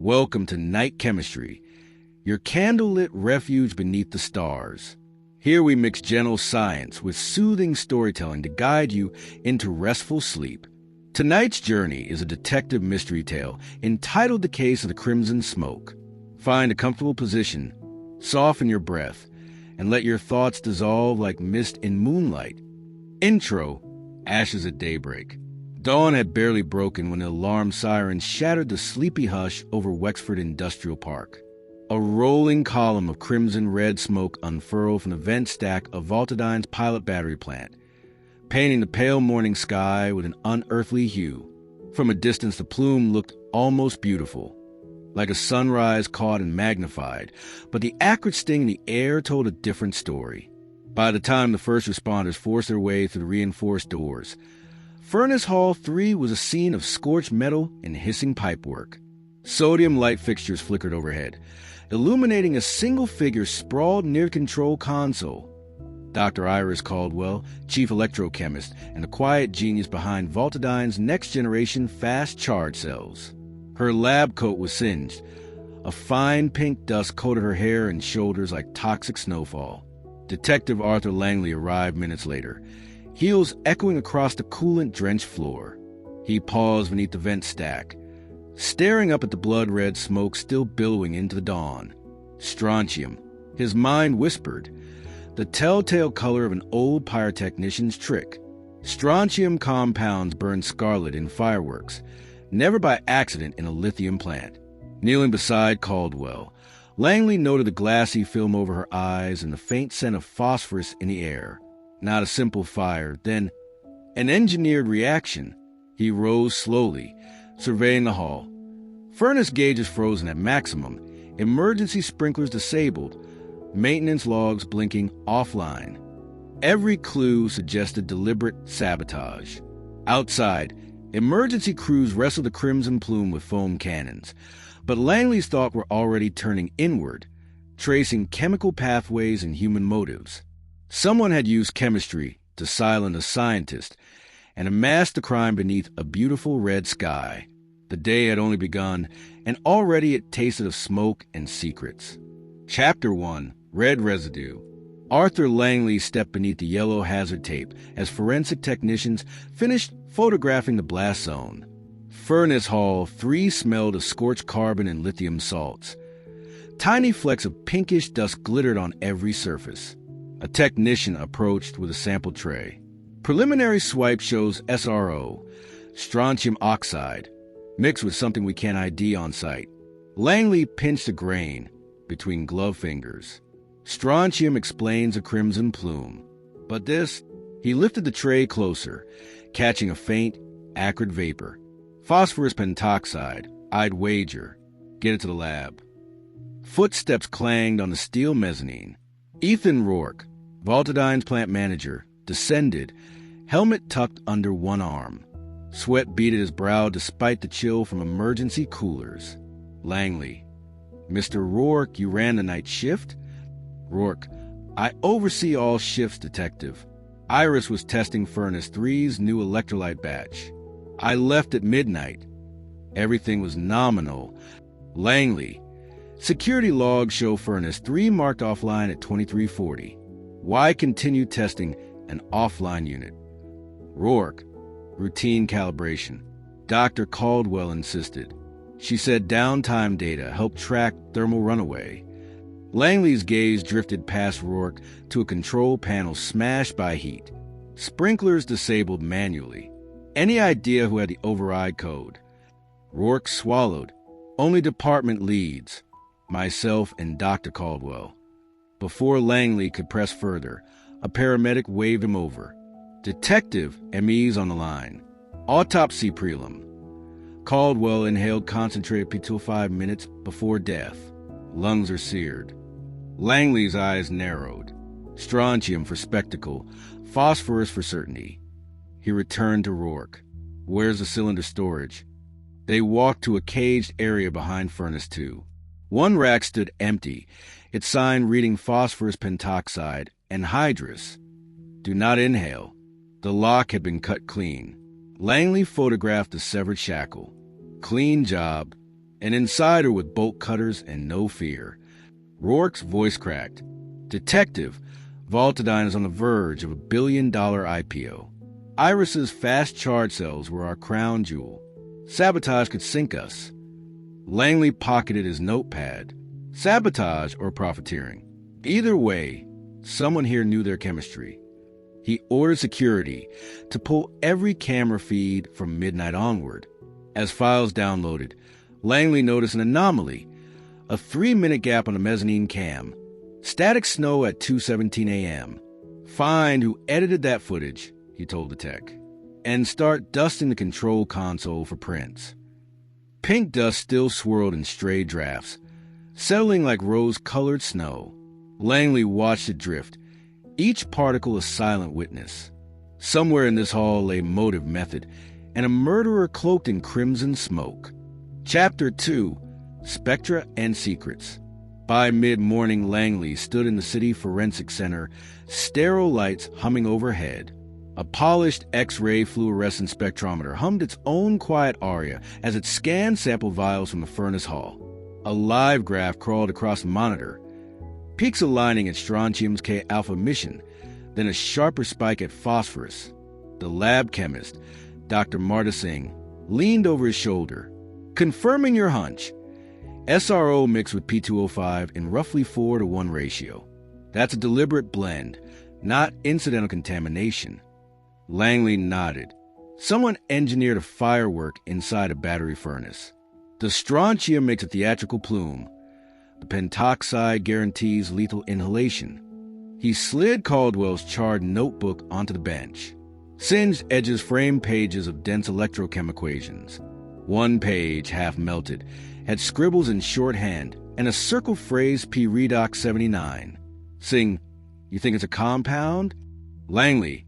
Welcome to Night Chemistry, your candlelit refuge beneath the stars. Here we mix gentle science with soothing storytelling to guide you into restful sleep. Tonight's journey is a detective mystery tale entitled The Case of the Crimson Smoke. Find a comfortable position, soften your breath, and let your thoughts dissolve like mist in moonlight. Intro: Ashes at Daybreak. Dawn had barely broken when the alarm siren shattered the sleepy hush over Wexford Industrial Park. A rolling column of crimson-red smoke unfurled from the vent stack of Voltadine's pilot battery plant, painting the pale morning sky with an unearthly hue. From a distance, the plume looked almost beautiful, like a sunrise caught and magnified, but the acrid sting in the air told a different story. By the time the first responders forced their way through the reinforced doors, Furnace Hall 3 was a scene of scorched metal and hissing pipework. Sodium light fixtures flickered overhead, illuminating a single figure sprawled near the control console. Dr. Iris Caldwell, chief electro-chemist, and the quiet genius behind Voltadine's next-generation fast charge cells. Her lab coat was singed. A fine pink dust coated her hair and shoulders like toxic snowfall. Detective Arthur Langley arrived minutes later, heels echoing across the coolant-drenched floor. He paused beneath the vent stack, staring up at the blood-red smoke still billowing into the dawn. Strontium, his mind whispered, the telltale color of an old pyrotechnician's trick. Strontium compounds burn scarlet in fireworks, never by accident in a lithium plant. Kneeling beside Caldwell, Langley noted the glassy film over her eyes and the faint scent of phosphorus in the air. Not a simple fire, then an engineered reaction. He rose slowly, surveying the hall. Furnace gauges frozen at maximum, emergency sprinklers disabled, maintenance logs blinking offline. Every clue suggested deliberate sabotage. Outside, emergency crews wrestled the crimson plume with foam cannons, but Langley's thoughts were already turning inward, tracing chemical pathways and human motives. Someone had used chemistry to silence a scientist and amassed the crime beneath a beautiful red sky. The day had only begun, and already it tasted of smoke and secrets. Chapter 1: Red Residue. Arthur Langley stepped beneath the yellow hazard tape as forensic technicians finished photographing the blast zone. Furnace Hall 3 smelled of scorched carbon and lithium salts. Tiny flecks of pinkish dust glittered on every surface. A technician approached with a sample tray. Preliminary swipe shows SRO, strontium oxide, mixed with something we can't ID on site. Langley pinched a grain between glove fingers. Strontium explains a crimson plume. But this, he lifted the tray closer, catching a faint, acrid vapor. Phosphorus pentoxide, I'd wager. Get it to the lab. Footsteps clanged on the steel mezzanine. Ethan Rourke, Voltadine's plant manager, descended, helmet tucked under one arm. Sweat beaded his brow despite the chill from emergency coolers. Langley. Mr. Rourke, you ran the night shift? Rourke. I oversee all shifts, detective. Iris was testing Furnace 3's new electrolyte batch. I left at midnight. Everything was nominal. Langley. Security logs show Furnace 3 marked offline at 2340. Why continue testing an offline unit? Rourke. Routine calibration. Dr. Caldwell insisted. She said downtime data helped track thermal runaway. Langley's gaze drifted past Rourke to a control panel smashed by heat. Sprinklers disabled manually. Any idea who had the override code? Rourke swallowed. Only department leads. Myself and Dr. Caldwell. Before Langley could press further, a paramedic waved him over. Detective, ME's on the line. Autopsy prelim. Caldwell inhaled concentrated P-2 5 minutes before death. Lungs are seared. Langley's eyes narrowed. Strontium for spectacle, phosphorus for certainty. He returned to Rourke. Where's the cylinder storage? They walked to a caged area behind Furnace 2. One rack stood empty, its sign reading phosphorus pentoxide and hydrous. Do not inhale. The lock had been cut clean. Langley photographed the severed shackle. Clean job. An insider with bolt cutters and no fear. Rourke's voice cracked. Detective, Voltadine is on the verge of $1 billion IPO. Iris's fast charge cells were our crown jewel. Sabotage could sink us. Langley pocketed his notepad. Sabotage or profiteering. Either way, someone here knew their chemistry. He ordered security to pull every camera feed from midnight onward. As files downloaded, Langley noticed an anomaly, a 3-minute gap on the mezzanine cam. Static snow at 2:17 a.m. Find who edited that footage, he told the tech, and start dusting the control console for prints. Pink dust still swirled in stray drafts, settling like rose-colored snow. Langley watched it drift, each particle a silent witness. Somewhere in this hall lay motive method, and a murderer cloaked in crimson smoke. Chapter 2, Spectra and Secrets. By mid-morning, Langley stood in the city forensic center, sterile lights humming overhead. A polished X-ray fluorescent spectrometer hummed its own quiet aria as it scanned sample vials from the furnace hall. A live graph crawled across the monitor, peaks aligning at strontium's K-alpha emission, then a sharper spike at phosphorus. The lab chemist, Dr. Marta Singh, leaned over his shoulder. Confirming your hunch. SRO mixed with P2O5 in roughly 4-to-1 ratio. That's a deliberate blend, not incidental contamination. Langley nodded. Someone engineered a firework inside a battery furnace. The strontium makes a theatrical plume. The pentoxide guarantees lethal inhalation. He slid Caldwell's charred notebook onto the bench. Singed edges framed pages of dense electro-chem equations. One page, half melted, had scribbles in shorthand and a circle phrase P-Redox 79. Singh, you think it's a compound? Langley,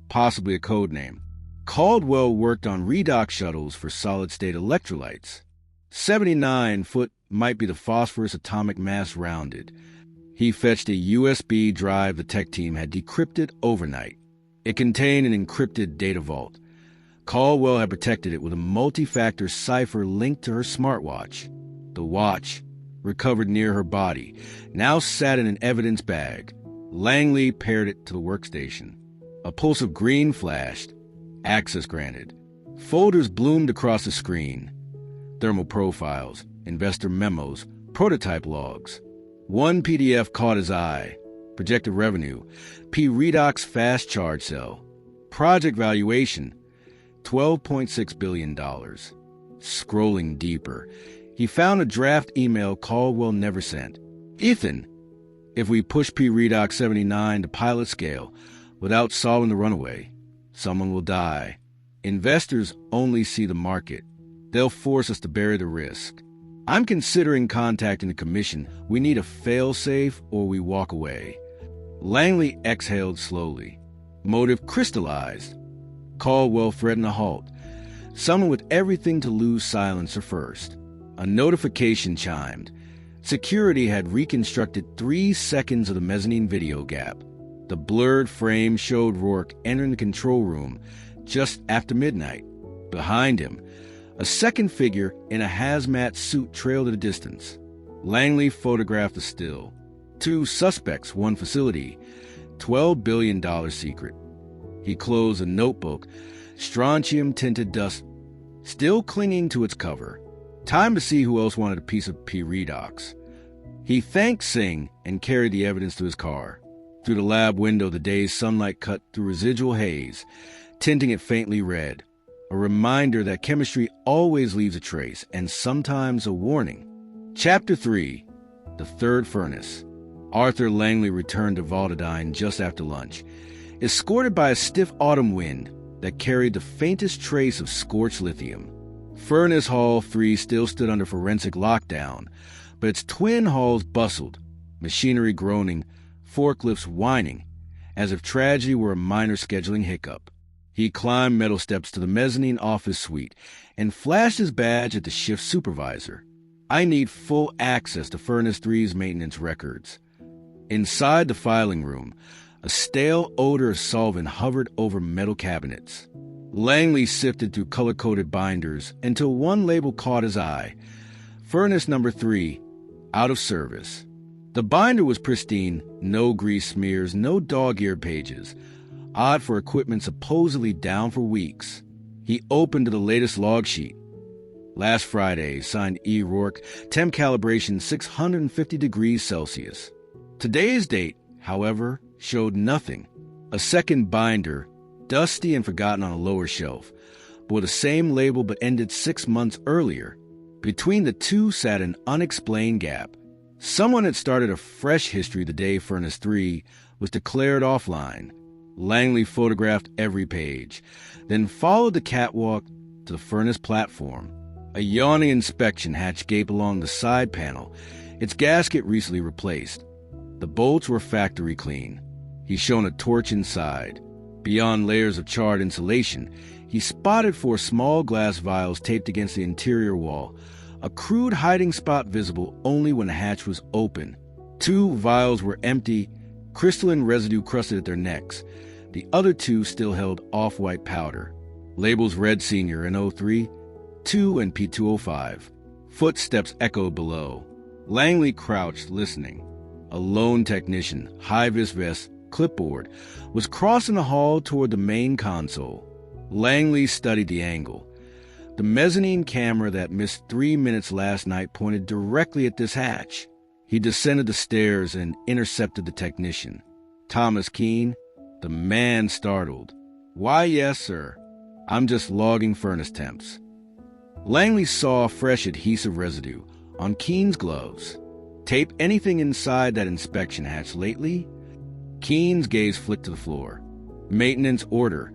possibly a code name. Caldwell worked on redox shuttles for solid-state electrolytes. 79 foot might be the phosphorus atomic mass rounded. He fetched a USB drive the tech team had decrypted overnight. It contained an encrypted data vault. Caldwell had protected it with a multi-factor cipher linked to her smartwatch. The watch, recovered near her body, now sat in an evidence bag. Langley paired it to the workstation. A pulse of green flashed. Access granted. Folders bloomed across the screen. Thermal profiles, investor memos, prototype logs. One PDF caught his eye. Projected revenue, P-Redox fast charge cell. Project valuation, $12.6 billion. Scrolling deeper, he found a draft email Caldwell never sent. Ethan, if we push P-Redox 79 to pilot scale without solving the runaway, someone will die. Investors only see the market. They'll force us to bear the risk. I'm considering contacting the commission. We need a fail-safe or we walk away. Langley exhaled slowly. Motive crystallized. Caldwell threatened a halt. Someone with everything to lose silenced her first. A notification chimed. Security had reconstructed 3 seconds of the mezzanine video gap. The blurred frame showed Rourke entering the control room just after midnight. Behind him, a second figure in a hazmat suit trailed at a distance. Langley photographed the still. 2 suspects, 1 facility. $12 billion secret. He closed a notebook, strontium-tinted dust still clinging to its cover. Time to see who else wanted a piece of P-Redox. He thanked Singh and carried the evidence to his car. Through the lab window, the day's sunlight cut through residual haze, tinting it faintly red. A reminder that chemistry always leaves a trace, and sometimes a warning. Chapter 3, The Third Furnace. Arthur Langley returned to Voltadine just after lunch, escorted by a stiff autumn wind that carried the faintest trace of scorched lithium. Furnace Hall 3 still stood under forensic lockdown, but its twin halls bustled, machinery groaning, forklifts whining, as if tragedy were a minor scheduling hiccup. He climbed metal steps to the mezzanine office suite and flashed his badge at the shift supervisor. I need full access to Furnace 3's maintenance records. Inside the filing room, a stale odor of solvent hovered over metal cabinets. Langley sifted through color-coded binders until one label caught his eye. Furnace number 3, out of service. The binder was pristine, no grease smears, no dog-eared pages. Odd for equipment supposedly down for weeks. He opened the latest log sheet. Last Friday, signed E. Rourke, temp calibration 650 degrees Celsius. Today's date, however, showed nothing. A second binder, dusty and forgotten on a lower shelf, bore the same label but ended 6 months earlier. Between the two sat an unexplained gap. Someone had started a fresh history the day Furnace 3 was declared offline. Langley photographed every page, then followed the catwalk to the furnace platform. A yawning inspection hatch gaped along the side panel, its gasket recently replaced. The bolts were factory clean. He shone a torch inside. Beyond layers of charred insulation, he spotted 4 small glass vials taped against the interior wall, a crude hiding spot visible only when the hatch was open. 2 vials were empty, crystalline residue crusted at their necks. The other 2 still held off-white powder. Labels read Senior in 03, 2 and P205. Footsteps echoed below. Langley crouched, listening. A lone technician, high-vis vest, clipboard, was crossing the hall toward the main console. Langley studied the angle. The mezzanine camera that missed 3 minutes last night pointed directly at this hatch. He descended the stairs and intercepted the technician. Thomas Keene, the man startled. "Why, yes, sir. I'm just logging furnace temps." Langley saw fresh adhesive residue on Keene's gloves. "Tape anything inside that inspection hatch lately?" Keene's gaze flicked to the floor. "Maintenance order.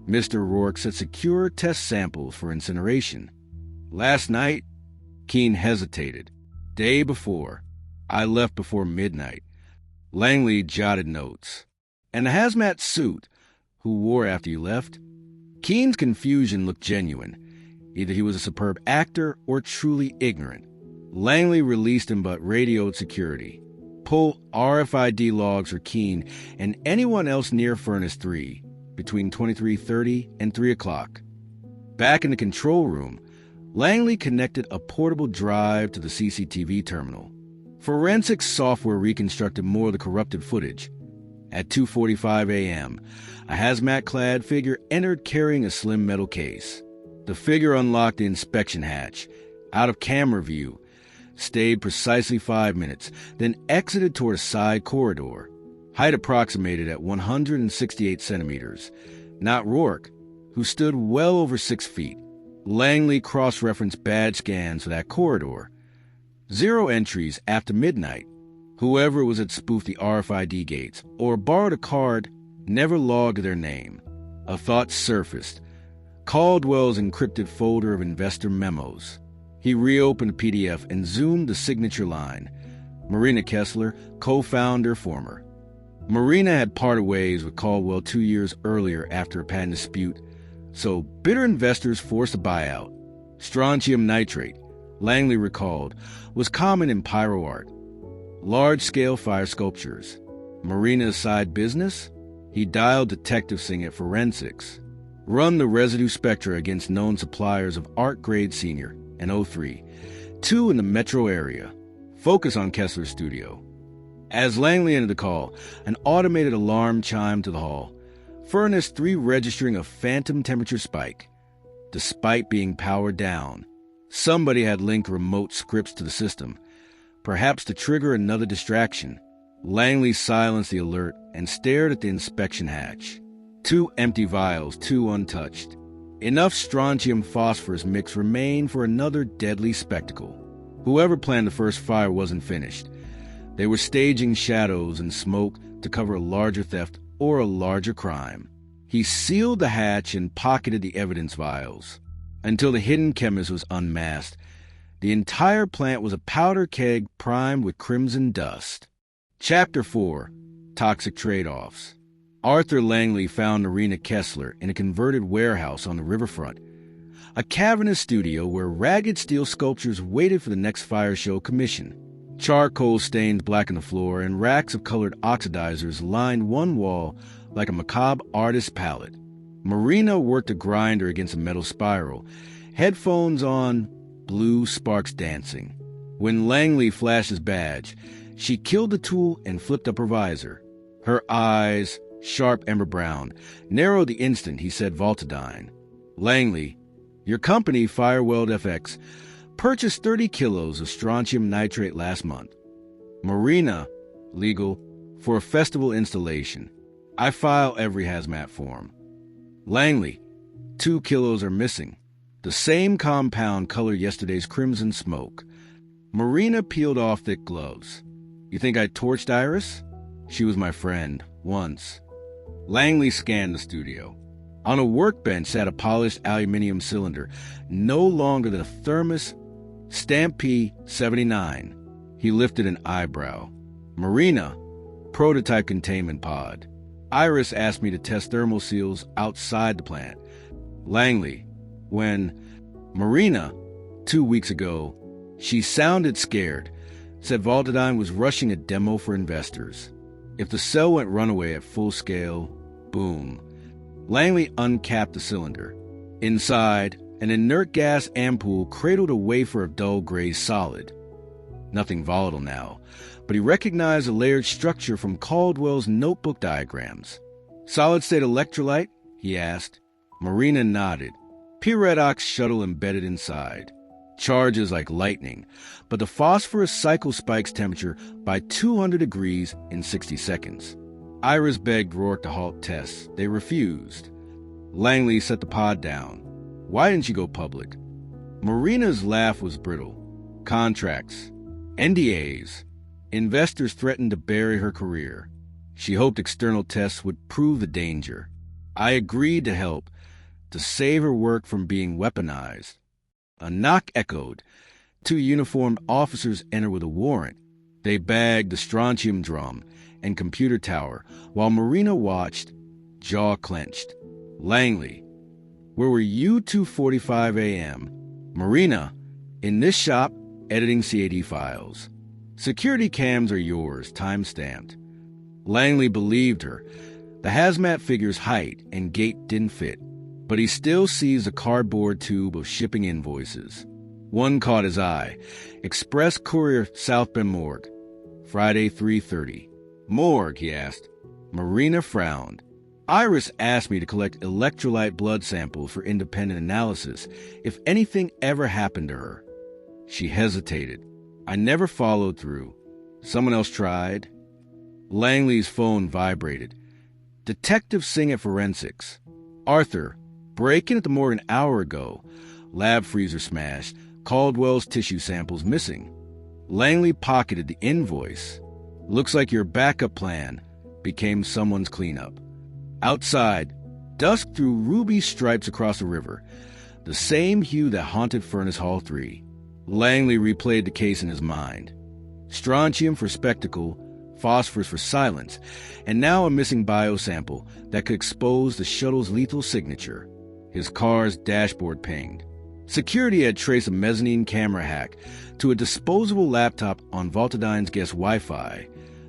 Mr. Rourke said secure test samples for incineration." "Last night?" Keene hesitated. "Day before. I left before midnight." Langley jotted notes. "And the hazmat suit, who wore after you left?" Keene's confusion looked genuine. Either he was a superb actor or truly ignorant. Langley released him but radioed security. "Pull RFID logs for Keene and anyone else near Furnace 3 between 23:30 and 3 o'clock. Back in the control room, Langley connected a portable drive to the CCTV terminal. Forensic software reconstructed more of the corrupted footage. At 2:45 a.m., a hazmat-clad figure entered carrying a slim metal case. The figure unlocked the inspection hatch, out of camera view, stayed precisely 5 minutes, then exited toward a side corridor. Height approximated at 168 centimeters. Not Rourke, who stood well over 6 feet. Langley cross-referenced badge scans for that corridor. 0 entries after midnight. Whoever was had spoofed the RFID gates or borrowed a card never logged their name. A thought surfaced. Caldwell's encrypted folder of investor memos. He reopened the PDF and zoomed the signature line. Marina Kessler, co-founder, former. Marina had parted ways with Caldwell 2 years earlier after a patent dispute, so bitter investors forced a buyout. Strontium nitrate, Langley recalled, was common in pyro art. Large-scale fire sculptures. Marina's side business? He dialed detective-sing at forensics. Run the residue Spectra against known suppliers of art-grade Senior in 03, 2 in the metro area. Focus on Kessler's studio. As Langley ended the call, an automated alarm chimed to the hall. Furnace 3 registering a phantom temperature spike. Despite being powered down, somebody had linked remote scripts to the system, perhaps to trigger another distraction. Langley silenced the alert and stared at the inspection hatch. 2 empty vials, 2 untouched. Enough strontium-phosphorus mix remained for another deadly spectacle. Whoever planned the first fire wasn't finished. They were staging shadows and smoke to cover a larger theft or a larger crime. He sealed the hatch and pocketed the evidence vials. Until the hidden chemist was unmasked, the entire plant was a powder keg primed with crimson dust. Chapter 4. Toxic Trade-Offs. Arthur Langley found Marina Kessler in a converted warehouse on the riverfront, a cavernous studio where ragged steel sculptures waited for the next fire show commission. Charcoal stains blackened the floor, and racks of colored oxidizers lined one wall like a macabre artist's palette. Marina worked a grinder against a metal spiral, headphones on, blue sparks dancing. When Langley flashed his badge, she killed the tool and flipped up her visor. Her eyes, sharp ember brown, narrowed the instant he said Voltidine. Langley, your company, Fireweld FX, purchased 30 kilos of strontium nitrate last month. Marina, legal, for a festival installation. I file every hazmat form. Langley, 2 kilos are missing. The same compound colored yesterday's crimson smoke. Marina peeled off thick gloves. You think I torched Iris? She was my friend, once. Langley scanned the studio. On a workbench sat a polished aluminium cylinder, no longer than a thermos, stamp P-79. He lifted an eyebrow. Marina, prototype containment pod. Iris asked me to test thermal seals outside the plant. Langley, when Marina, 2 weeks ago, she sounded scared, said Voltidine was rushing a demo for investors. If the cell went runaway at full scale, boom. Langley uncapped the cylinder. Inside, an inert gas ampoule cradled a wafer of dull gray solid. Nothing volatile now, but he recognized a layered structure from Caldwell's notebook diagrams. Solid-state electrolyte? He asked. Marina nodded. P-Redox shuttle embedded inside. Charges like lightning, but the phosphorus cycle spikes temperature by 200 degrees in 60 seconds. Iris begged Rourke to halt tests. They refused. Langley set the pod down. Why didn't you go public? Marina's laugh was brittle. Contracts. NDAs. Investors threatened to bury her career. She hoped external tests would prove the danger. I agreed to help, to save her work from being weaponized. A knock echoed. 2 uniformed officers entered with a warrant. They bagged the strontium drum and computer tower while Marina watched, jaw clenched. Langley, where were you 2:45 a.m.? Marina, in this shop, editing CAD files. Security cams are yours, time-stamped. Langley believed her. The hazmat figure's height and gait didn't fit, but he still sees a cardboard tube of shipping invoices. One caught his eye. Express Courier, South Bend Morgue. Friday, 3:30. Morgue, he asked. Marina frowned. Iris asked me to collect electrolyte blood samples for independent analysis if anything ever happened to her. She hesitated. I never followed through. Someone else tried. Langley's phone vibrated. Detective Singh at Forensics. Arthur, break-in at the morgue an hour ago. Lab freezer smashed. Caldwell's tissue samples missing. Langley pocketed the invoice. Looks like your backup plan became someone's cleanup. Outside, dusk threw ruby stripes across the river, the same hue that haunted Furnace Hall 3. Langley replayed the case in his mind. Strontium for spectacle, phosphorus for silence, and now a missing biosample that could expose the shuttle's lethal signature. His car's dashboard pinged. Security had traced a mezzanine camera hack to a disposable laptop on Voltidine's guest Wi-Fi.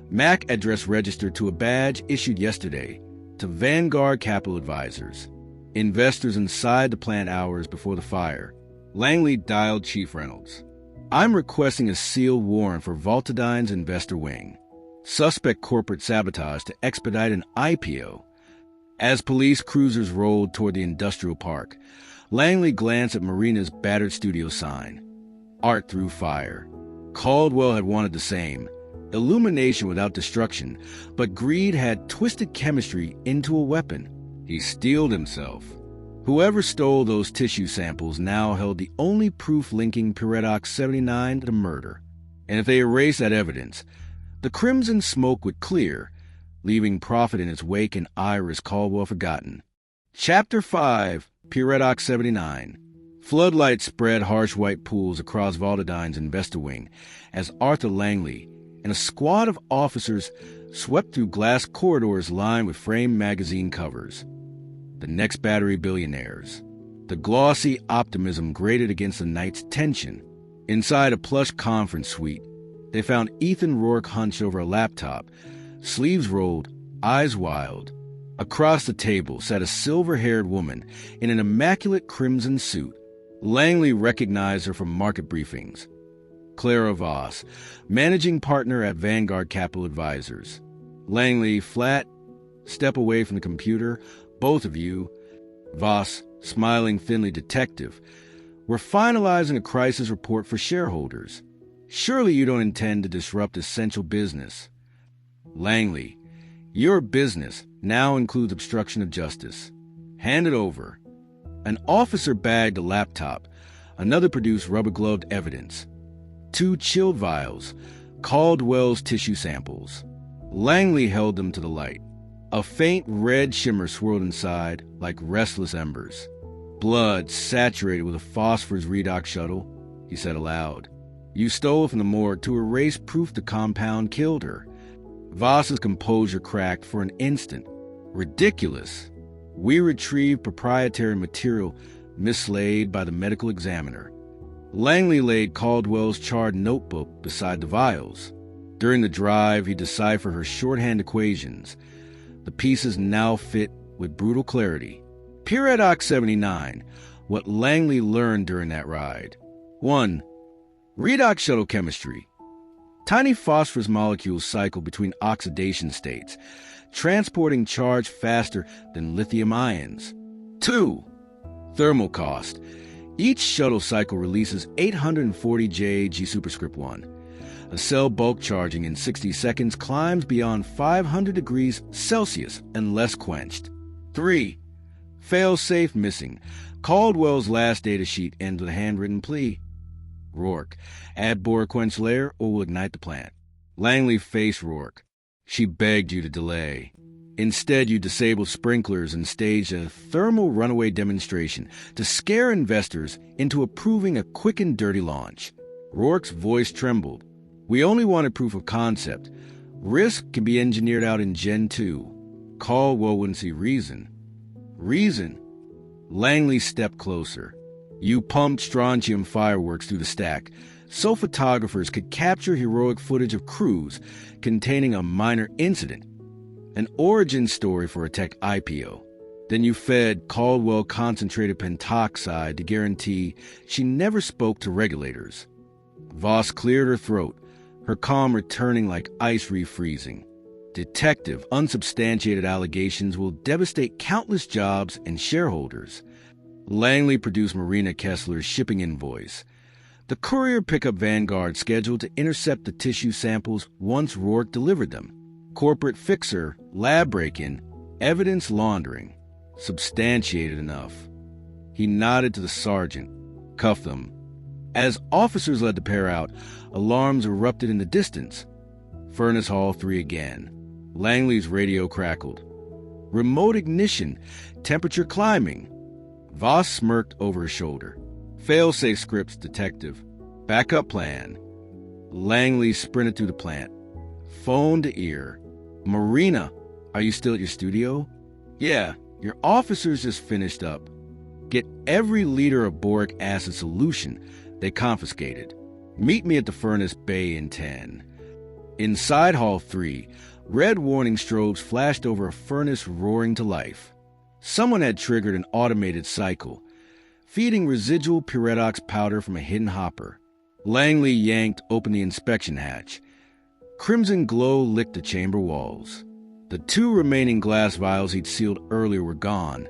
MAC address registered to a badge issued yesterday to Vanguard Capital Advisors, investors inside the plant hours before the fire. Langley dialed Chief Reynolds. I'm requesting a sealed warrant for Voltidine's investor wing. Suspect corporate sabotage to expedite an IPO. As police cruisers rolled toward the industrial park, Langley glanced at Marina's battered studio sign. Art through fire. Caldwell had wanted the same. Illumination without destruction, but greed had twisted chemistry into a weapon. He steeled himself. Whoever stole those tissue samples now held the only proof linking P-Redox 79 to the murder. And if they erased that evidence, the crimson smoke would clear, leaving profit in its wake and Iris Caldwell forgotten. Chapter 5, P-Redox 79. Floodlights spread harsh white pools across Voltidine's investor wing as Arthur Langley and a squad of officers swept through glass corridors lined with framed magazine covers. The next battery billionaires. The glossy optimism grated against the night's tension. Inside a plush conference suite, they found Ethan Rourke hunched over a laptop, sleeves rolled, eyes wild. Across the table sat a silver-haired woman in an immaculate crimson suit. Langley recognized her from market briefings. Clara Voss, managing partner at Vanguard Capital Advisors. Langley, flat, step away from the computer. Both of you. Voss, smiling thinly, detective. We're finalizing a crisis report for shareholders. Surely you don't intend to disrupt essential business. Langley, your business now includes obstruction of justice. Hand it over. An officer bagged a laptop. Another produced rubber-gloved evidence. 2 chilled vials, Caldwell's tissue samples. Langley held them to the light. A faint red shimmer swirled inside like restless embers. Blood saturated with a phosphorus redox shuttle, he said aloud. You stole from the morgue to erase proof the compound killed her. Voss's composure cracked for an instant. Ridiculous. We retrieved proprietary material mislaid by the medical examiner. Langley laid Caldwell's charred notebook beside the vials. During the drive, he deciphered her shorthand equations. The pieces now fit with brutal clarity. P-Redox 79, what Langley learned during that ride. 1. Redox shuttle chemistry. Tiny phosphorus molecules cycle between oxidation states, transporting charge faster than lithium ions. 2. Thermal cost. Each shuttle cycle releases 840 JG superscript 1. A cell bulk charging in 60 seconds climbs beyond 500 degrees Celsius unless quenched. 3. Fail-safe missing. Caldwell's last data sheet ends with a handwritten plea. Rourke, add bore quench layer or we'll ignite the plant. Langley faced Rourke. She begged you to delay. Instead, you disabled sprinklers and staged a thermal runaway demonstration to scare investors into approving a quick and dirty launch. Rourke's voice trembled. We only wanted proof of concept. Risk can be engineered out in Gen 2. Caldwell wouldn't see reason. Reason? Langley stepped closer. You pumped strontium fireworks through the stack, so photographers could capture heroic footage of crews containing a minor incident. An origin story for a tech IPO. Then you fed Caldwell concentrated pentoxide to guarantee she never spoke to regulators. Voss cleared her throat, her calm returning like ice refreezing. Detective, unsubstantiated allegations will devastate countless jobs and shareholders. Langley produced Marina Kessler's shipping invoice. The courier pickup Vanguard scheduled to intercept the tissue samples once Rourke delivered them. Corporate fixer, lab break-in, evidence laundering. Substantiated enough. He nodded to the sergeant. Cuff them. As officers led the pair out, alarms erupted in the distance. Furnace Hall 3 again. Langley's radio crackled. Remote ignition, temperature climbing. Voss smirked over his shoulder. Fail-safe scripts, detective. Backup plan. Langley sprinted through the plant. Phone to ear. Marina, are you still at your studio? Yeah, your officers just finished up. Get every liter of boric acid solution they confiscated. Meet me at the furnace bay in 10. Inside Hall 3, red warning strobes flashed over a furnace roaring to life. Someone had triggered an automated cycle, feeding residual P-Redox powder from a hidden hopper. Langley yanked open the inspection hatch. Crimson glow licked the chamber walls. The 2 remaining glass vials he'd sealed earlier were gone,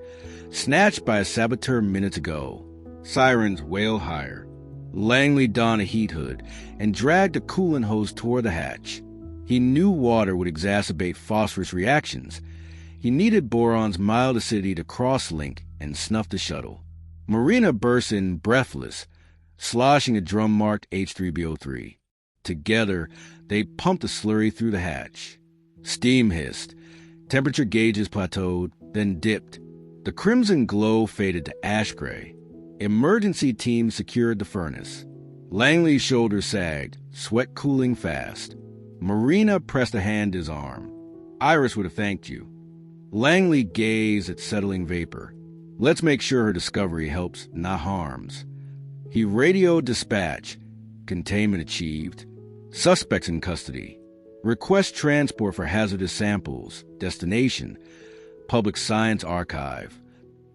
snatched by a saboteur minutes ago. Sirens wailed higher. Langley donned a heat hood and dragged a coolant hose toward the hatch. He knew water would exacerbate phosphorus reactions. He needed boron's mild acidity to cross-link and snuff the shuttle. Marina burst in breathless, sloshing a drum-marked H3BO3. Together, they pumped the slurry through the hatch. Steam hissed. Temperature gauges plateaued, then dipped. The crimson glow faded to ash gray. Emergency teams secured the furnace. Langley's shoulders sagged, sweat cooling fast. Marina pressed a hand to his arm. Iris would have thanked you. Langley gazed at settling vapor. Let's make sure her discovery helps, not harms. He radioed dispatch. Containment achieved. Suspects in custody. Request transport for hazardous samples. Destination. Public Science Archive.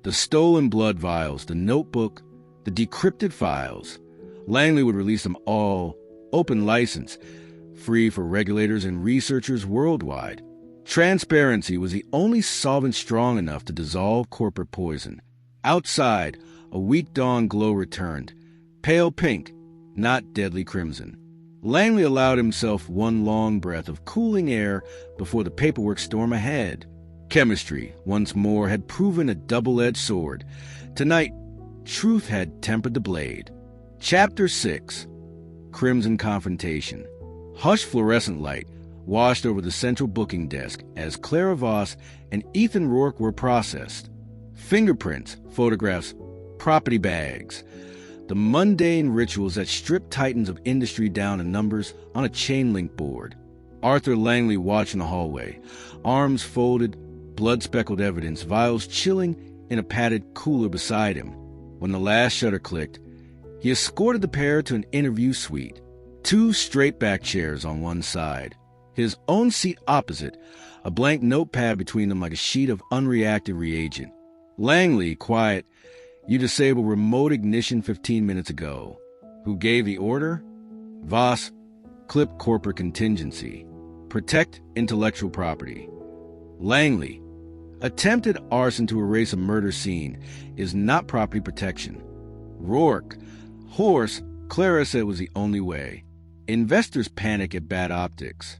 The stolen blood vials, the notebook, the decrypted files. Langley would release them all open license, free for regulators and researchers worldwide. Transparency was the only solvent strong enough to dissolve corporate poison. Outside, a weak dawn glow returned. Pale pink, not deadly crimson. Langley allowed himself one long breath of cooling air before the paperwork storm ahead. Chemistry, once more, had proven a double-edged sword. Tonight, truth had tempered the blade. Chapter 6. Crimson Confrontation. Hushed fluorescent light washed over the central booking desk as Clara Voss and Ethan Rourke were processed. Fingerprints, photographs, property bags. The mundane rituals that strip titans of industry down to numbers on a chain-link board. Arthur Langley watched in the hallway, arms folded, blood-speckled evidence, vials chilling in a padded cooler beside him. When the last shutter clicked, he escorted the pair to an interview suite. 2 straight-back chairs on one side. His own seat opposite, a blank notepad between them like a sheet of unreacted reagent. Langley, quiet, "You disabled remote ignition 15 minutes ago." Who gave the order? Voss, clip corporate contingency. Protect intellectual property. Langley, attempted arson to erase a murder scene is not property protection. Rourke, horse, Clara said was the only way. Investors panic at bad optics.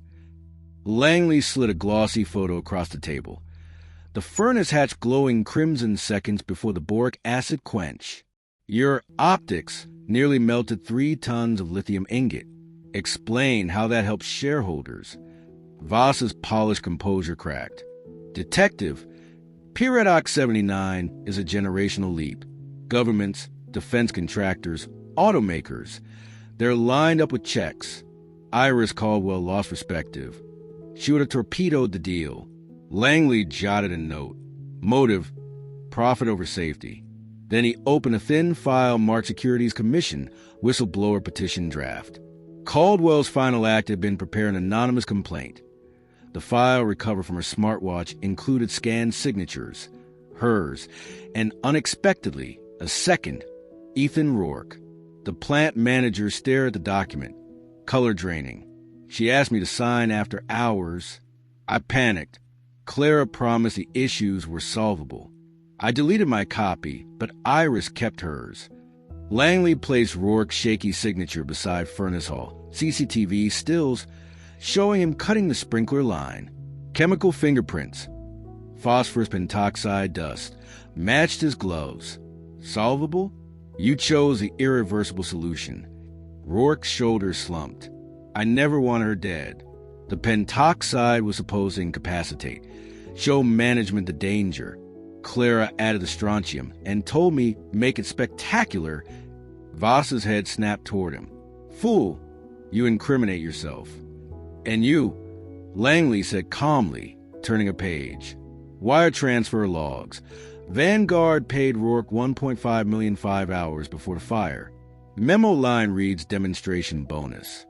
Langley slid a glossy photo across the table. The furnace hatch glowing crimson seconds before the boric acid quench. Your optics nearly melted 3 tons of lithium ingot. Explain how that helps shareholders. Voss's polished composure cracked. Detective, P-Redox 79 is a generational leap. Governments, defense contractors, automakers, they're lined up with checks. Iris Caldwell lost perspective. She would have torpedoed the deal. Langley jotted a note. Motive, profit over safety. Then he opened a thin file marked Securities Commission whistleblower petition draft. Caldwell's final act had been prepare an anonymous complaint. The file recovered from her smartwatch included scanned signatures, hers, and unexpectedly, a second, Ethan Rourke. The plant manager stared at the document, color draining. She asked me to sign after hours. I panicked. Clara promised the issues were solvable. I deleted my copy, but Iris kept hers. Langley placed Rourke's shaky signature beside furnace hall, CCTV stills showing him cutting the sprinkler line. Chemical fingerprints, phosphorus pentoxide dust, matched his gloves. Solvable? You chose the irreversible solution. Rourke's shoulders slumped. I never wanted her dead. The pentoxide was supposed to incapacitate, show management the danger. Clara added the strontium and told me make it spectacular. Voss's head snapped toward him. Fool, you incriminate yourself. And you, Langley said calmly, turning a page. Wire transfer logs. Vanguard paid Rourke $1.5 million 5 hours before the fire. Memo line reads demonstration bonus.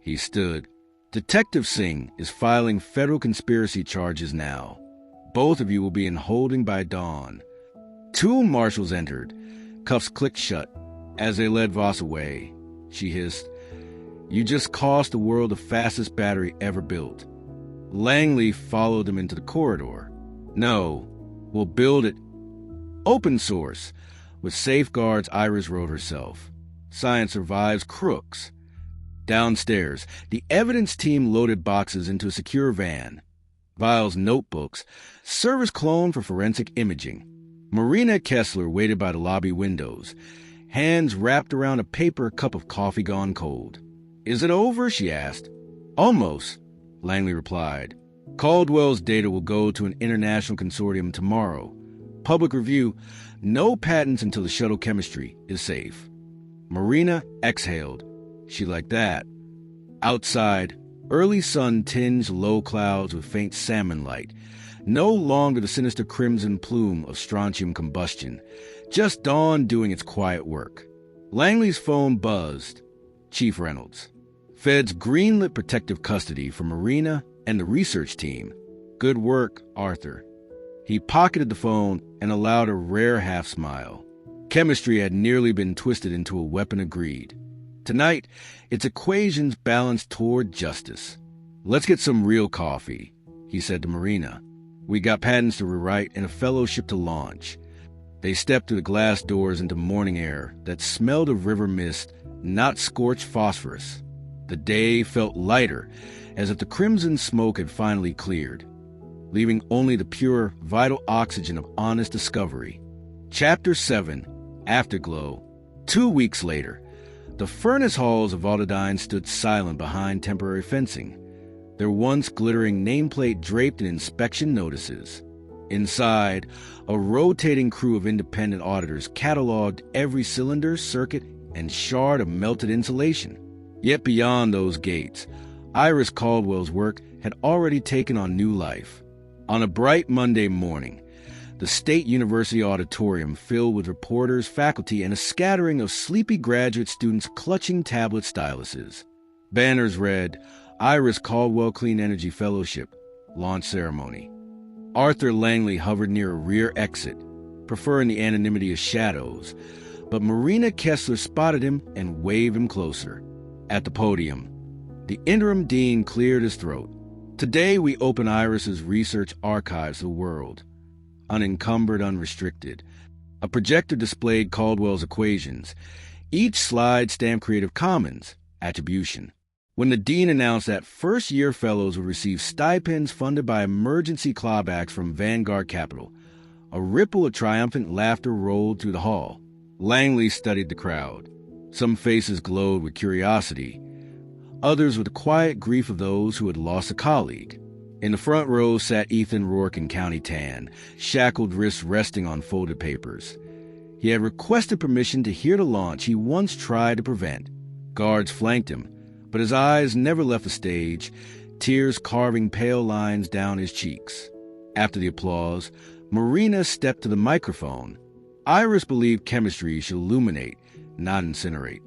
He stood. Detective Singh is filing federal conspiracy charges now. Both of you will be in holding by dawn. 2 marshals entered. Cuffs clicked shut. As they led Voss away, she hissed, You just cost the world the fastest battery ever built. Langley followed them into the corridor. No, we'll build it open source, with safeguards Iris wrote herself. Science survives crooks. Downstairs, the evidence team loaded boxes into a secure van. Vials, notebooks, service clone for forensic imaging. Marina Kessler waited by the lobby windows, hands wrapped around a paper cup of coffee gone cold. Is it over? She asked. Almost, Langley replied. Caldwell's data will go to an international consortium tomorrow. Public review, no patents until the shuttle chemistry is safe. Marina exhaled. She liked that. Outside, early sun tinged low clouds with faint salmon light. No longer the sinister crimson plume of strontium combustion. Just dawn doing its quiet work. Langley's phone buzzed. Chief Reynolds. Fed's greenlit protective custody for Marina and the research team. Good work, Arthur. He pocketed the phone and allowed a rare half-smile. Chemistry had nearly been twisted into a weapon of greed. Tonight, its equations balanced toward justice. "Let's get some real coffee," he said to Marina. "We got patents to rewrite and a fellowship to launch." They stepped through the glass doors into morning air that smelled of river mist, not scorched phosphorus. The day felt lighter, as if the crimson smoke had finally cleared, leaving only the pure, vital oxygen of honest discovery. Chapter 7, Afterglow. 2 weeks later, the furnace halls of Autodyne stood silent behind temporary fencing, their once glittering nameplate draped in inspection notices. Inside, a rotating crew of independent auditors cataloged every cylinder, circuit, and shard of melted insulation. Yet beyond those gates, Iris Caldwell's work had already taken on new life. On a bright Monday morning, the State University auditorium filled with reporters, faculty, and a scattering of sleepy graduate students clutching tablet styluses. Banners read, "Iris Caldwell Clean Energy Fellowship, Launch Ceremony." Arthur Langley hovered near a rear exit, preferring the anonymity of shadows, but Marina Kessler spotted him and waved him closer. At the podium, the interim dean cleared his throat. "Today we open Iris's research archives to the world, unencumbered, unrestricted." A projector displayed Caldwell's equations, each slide stamped Creative Commons, attribution. When the dean announced that first-year fellows would receive stipends funded by emergency clawbacks from Vanguard Capital, a ripple of triumphant laughter rolled through the hall. Langley studied the crowd. Some faces glowed with curiosity, others with the quiet grief of those who had lost a colleague. In the front row sat Ethan Rourke in county tan, shackled wrists resting on folded papers. He had requested permission to hear the launch he once tried to prevent. Guards flanked him, but his eyes never left the stage, tears carving pale lines down his cheeks. After the applause, Marina stepped to the microphone. Iris believed chemistry should illuminate, not incinerate.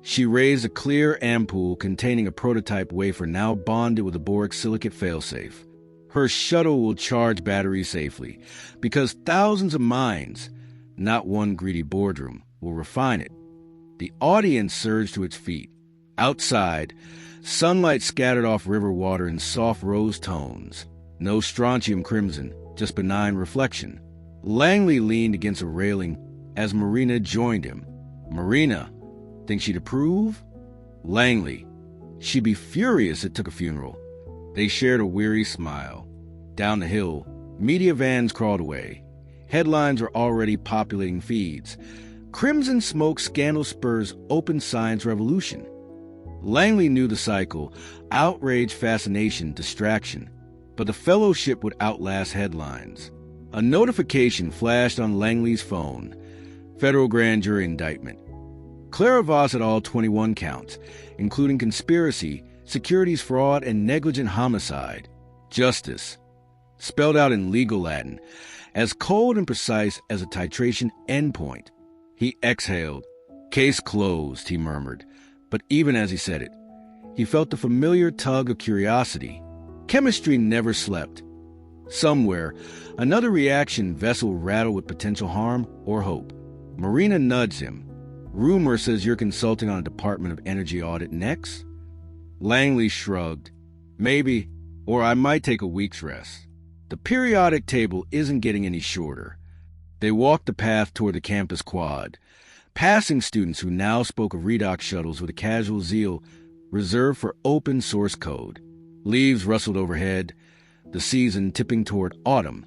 She raised a clear ampoule containing a prototype wafer now bonded with a boric silicate failsafe. Her shuttle will charge batteries safely, because thousands of minds, not one greedy boardroom, will refine it. The audience surged to its feet. Outside, sunlight scattered off river water in soft rose tones. No strontium crimson, just benign reflection. Langley leaned against a railing as Marina joined him. Marina, think she'd approve? Langley, she'd be furious it took a funeral. They shared a weary smile. Down the hill, media vans crawled away. Headlines were already populating feeds. Crimson smoke scandal spurs open science revolution. Langley knew the cycle: outrage, fascination, distraction. But the fellowship would outlast headlines. A notification flashed on Langley's phone. Federal grand jury indictment. Clara Voss had all 21 counts, including conspiracy, securities fraud, and negligent homicide. Justice, spelled out in legal Latin, as cold and precise as a titration endpoint. He exhaled. "Case closed," he murmured. But even as he said it, he felt the familiar tug of curiosity. Chemistry never slept. Somewhere, another reaction vessel rattled with potential harm or hope. Marina nudged him. "Rumor says you're consulting on a Department of Energy audit next?" Langley shrugged. "Maybe, or I might take a week's rest. The periodic table isn't getting any shorter." They walked the path toward the campus quad, passing students who now spoke of redox shuttles with a casual zeal reserved for open source code. Leaves rustled overhead, the season tipping toward autumn.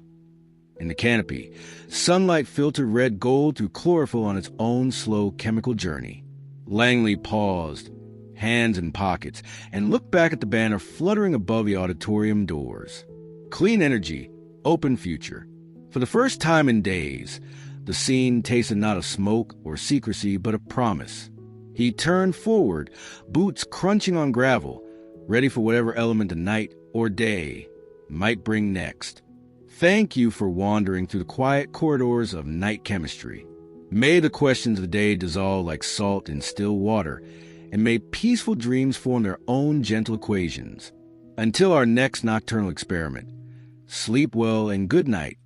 In the canopy, sunlight filtered red gold through chlorophyll on its own slow chemical journey. Langley paused, hands in pockets, and looked back at the banner fluttering above the auditorium doors. Clean energy, open future. For the first time in days, the scene tasted not of smoke or secrecy, but of promise. He turned forward, boots crunching on gravel, ready for whatever element the night or day might bring next. Thank you for wandering through the quiet corridors of night chemistry. May the questions of the day dissolve like salt in still water, and may peaceful dreams form their own gentle equations. Until our next nocturnal experiment, sleep well and good night,